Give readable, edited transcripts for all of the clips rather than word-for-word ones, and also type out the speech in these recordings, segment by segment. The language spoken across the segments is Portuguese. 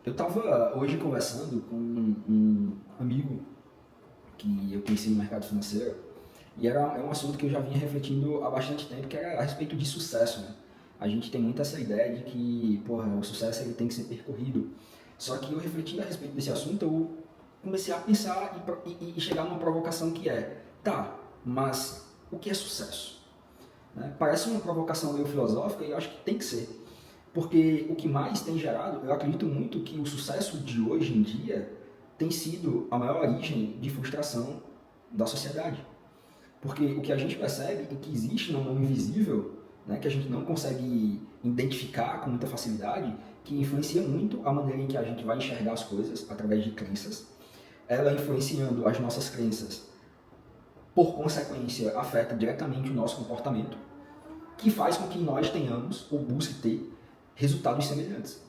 Eu estava hoje conversando com um amigo que eu conheci no mercado financeiro e é um assunto que eu já vinha refletindo há bastante tempo, que era a respeito de sucesso, né? A gente tem muito essa ideia de que, porra, o sucesso ele tem que ser percorrido. Só que eu refletindo a respeito desse assunto, eu comecei a pensar e chegar numa provocação que é, tá, mas o que é sucesso? Né? Parece uma provocação meio filosófica e eu acho que tem que ser. Porque o que mais tem gerado, eu acredito muito que o sucesso de hoje em dia tem sido a maior origem de frustração da sociedade. Porque o que a gente percebe é que existe no mundo invisível, né, que a gente não consegue identificar com muita facilidade, que influencia muito a maneira em que a gente vai enxergar as coisas através de crenças. Ela influenciando as nossas crenças, por consequência, afeta diretamente o nosso comportamento, que faz com que nós tenhamos ou busque ter resultados semelhantes.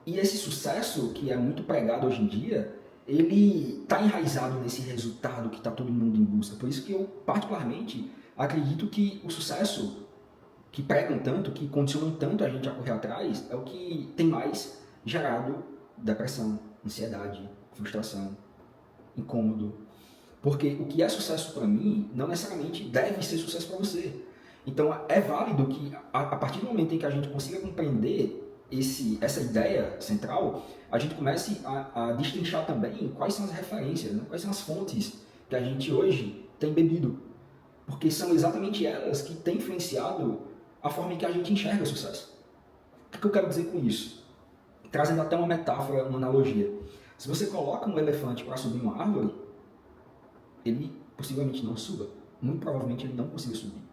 E esse sucesso, que é muito pregado hoje em dia, ele está enraizado nesse resultado que está todo mundo em busca. Por isso que eu, particularmente, acredito que o sucesso que pregam tanto, que condicionam tanto a gente a correr atrás, é o que tem mais gerado depressão, ansiedade, frustração, incômodo. Porque o que é sucesso para mim não necessariamente deve ser sucesso para você. Então é válido que a partir do momento em que a gente consiga compreender essa ideia central, a gente comece a destrinchar também quais são as referências, né? Quais são as fontes que a gente hoje tem bebido. Porque são exatamente elas que têm influenciado a forma em que a gente enxerga o sucesso. O que eu quero dizer com isso? Trazendo até uma metáfora, uma analogia. Se você coloca um elefante para subir uma árvore, ele possivelmente não suba. Muito provavelmente ele não consiga subir.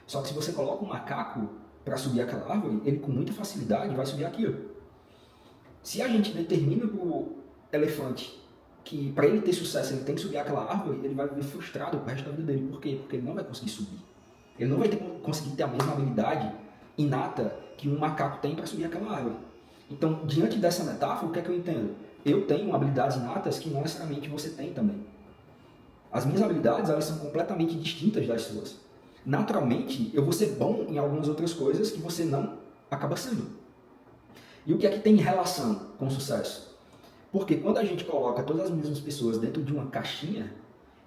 Só que se você coloca um macaco para subir aquela árvore, ele com muita facilidade vai subir aquilo. Se a gente determina para o elefante que para ele ter sucesso ele tem que subir aquela árvore, ele vai viver frustrado pro resto da vida dele. Por quê? Porque ele não vai conseguir subir. Ele não vai conseguir ter a mesma habilidade inata que um macaco tem para subir aquela árvore. Então, diante dessa metáfora, o que é que eu entendo? Eu tenho habilidades inatas que não necessariamente você tem também. As minhas habilidades, elas são completamente distintas das suas. Naturalmente, eu vou ser bom em algumas outras coisas que você não acaba sendo. E o que é que tem relação com o sucesso? Porque quando a gente coloca todas as mesmas pessoas dentro de uma caixinha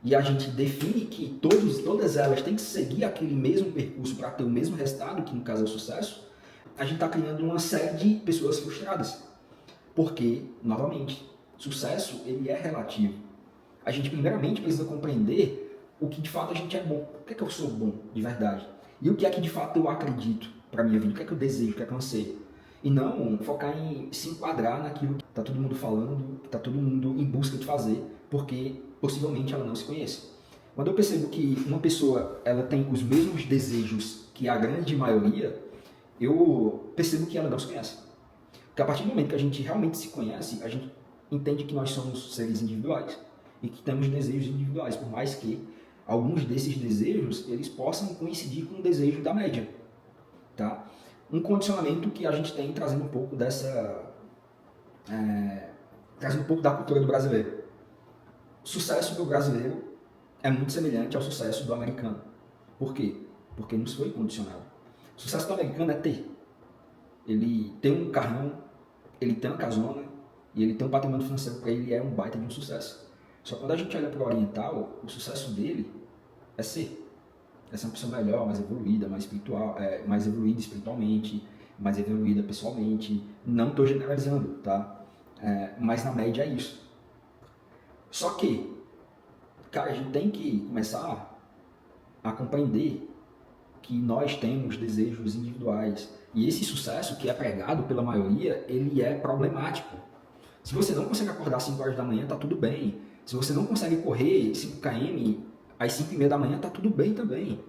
e a gente define que todas elas têm que seguir aquele mesmo percurso para ter o mesmo resultado, que no caso é o sucesso, a gente está criando uma série de pessoas frustradas. Porque, novamente, sucesso ele é relativo. A gente primeiramente precisa compreender o que de fato a gente é bom. O que é que eu sou bom de verdade? E o que é que de fato eu acredito para minha vida? O que é que eu desejo? O que é que eu anseio? E não focar em se enquadrar naquilo que está todo mundo falando, que está todo mundo em busca de fazer, porque possivelmente ela não se conhece. Quando eu percebo que uma pessoa ela tem os mesmos desejos que a grande maioria, eu percebo que ela não se conhece. Porque a partir do momento que a gente realmente se conhece, a gente entende que nós somos seres individuais e que temos desejos individuais, por mais que alguns desses desejos eles possam coincidir com o desejo da média, tá? Um condicionamento que a gente tem trazendo um pouco trazendo um pouco da cultura do brasileiro. O sucesso do brasileiro é muito semelhante ao sucesso do americano. Por quê? Porque nos foi condicionado. O sucesso do americano é ter. Ele tem um carrão, ele tem uma casona e ele tem um patrimônio financeiro para ele é um baita de um sucesso. Só que quando a gente olha para o oriental, o sucesso dele é ser. É ser uma pessoa melhor, mais evoluída, mais espiritual, mais evoluída espiritualmente, mais evoluída pessoalmente. Não estou generalizando, tá? Mas na média é isso. Só que, cara, a gente tem que começar a compreender que nós temos desejos individuais. E esse sucesso que é pregado pela maioria, ele é problemático. Se você não consegue acordar às 5 horas da manhã, tá tudo bem. Se você não consegue correr 5 km às 5 e meia da manhã, tá tudo bem também.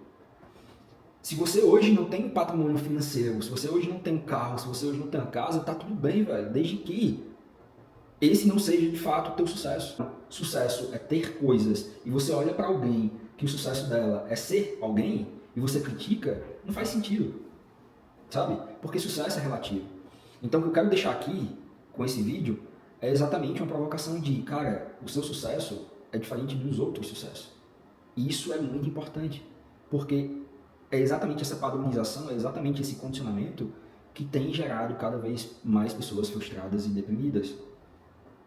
Se você hoje não tem um patrimônio financeiro, se você hoje não tem um carro, se você hoje não tem uma casa, tá tudo bem, velho. Desde que esse não seja de fato o teu sucesso. Sucesso é ter coisas e você olha para alguém que o sucesso dela é ser alguém e você critica, não faz sentido, sabe? Porque sucesso é relativo. Então o que eu quero deixar aqui com esse vídeo é exatamente uma provocação de, cara, o seu sucesso é diferente dos outros sucessos. E isso é muito importante, porque é exatamente essa padronização, é exatamente esse condicionamento que tem gerado cada vez mais pessoas frustradas e deprimidas.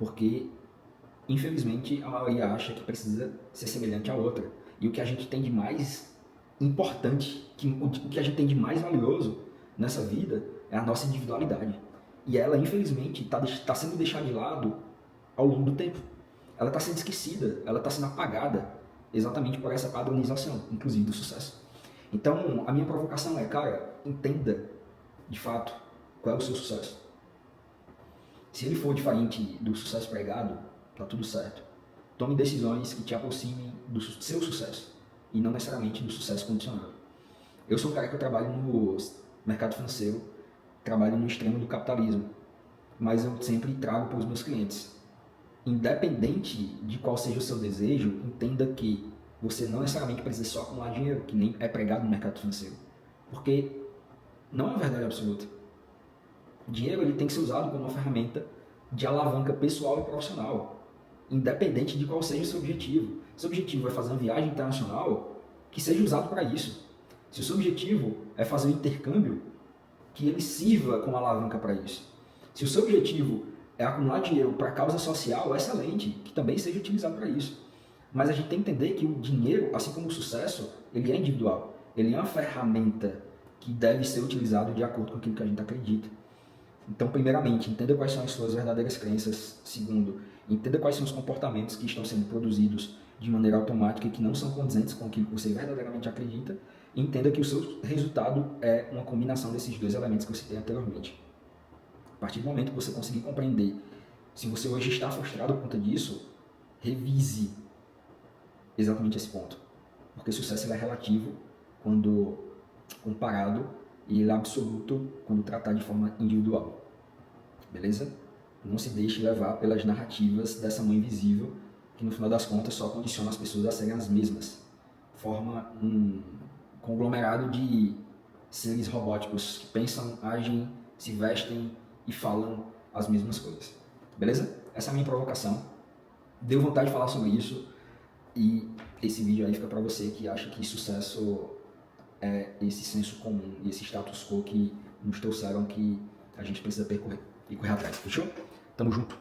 Porque, infelizmente, a maioria acha que precisa ser semelhante à outra. E o que a gente tem de mais importante, o que a gente tem de mais valioso nessa vida é a nossa individualidade. E ela, infelizmente, está sendo deixada de lado ao longo do tempo. Ela está sendo esquecida, ela está sendo apagada exatamente por essa padronização, inclusive do sucesso. Então, a minha provocação é, cara, entenda de fato qual é o seu sucesso. Se ele for diferente do sucesso pregado, tá tudo certo. Tome decisões que te aproximem do seu sucesso e não necessariamente do sucesso condicionado. Eu sou um cara que eu trabalho no mercado financeiro, trabalho no extremo do capitalismo, mas eu sempre trago para os meus clientes. Independente de qual seja o seu desejo, entenda que você não necessariamente precisa só acumular dinheiro, que nem é pregado no mercado financeiro. Porque não é uma verdade absoluta. O dinheiro ele tem que ser usado como uma ferramenta de alavanca pessoal e profissional, independente de qual seja o seu objetivo. Se o objetivo é fazer uma viagem internacional, que seja usado para isso. Se o seu objetivo é fazer um intercâmbio, que ele sirva como alavanca para isso. Se o seu objetivo é acumular dinheiro para causa social, excelente, que também seja utilizado para isso. Mas a gente tem que entender que o dinheiro, assim como o sucesso, ele é individual. Ele é uma ferramenta que deve ser utilizado de acordo com aquilo que a gente acredita. Então, primeiramente, entenda quais são as suas verdadeiras crenças. Segundo, entenda quais são os comportamentos que estão sendo produzidos de maneira automática e que não são condizentes com aquilo que você verdadeiramente acredita. E entenda que o seu resultado é uma combinação desses dois elementos que eu citei anteriormente. A partir do momento que você conseguir compreender se você hoje está frustrado por conta disso, revise exatamente esse ponto. Porque o sucesso ele é relativo quando comparado e ele é absoluto quando tratado de forma individual. Beleza? Não se deixe levar pelas narrativas dessa mãe invisível que no final das contas só condiciona as pessoas a serem as mesmas. Forma um conglomerado de seres robóticos que pensam, agem, se vestem e falam as mesmas coisas. Beleza? Essa é a minha provocação. Deu vontade de falar sobre isso e esse vídeo aí fica para você que acha que sucesso é esse senso comum e esse status quo que nos trouxeram que a gente precisa percorrer e correr atrás. Fechou? Tamo junto.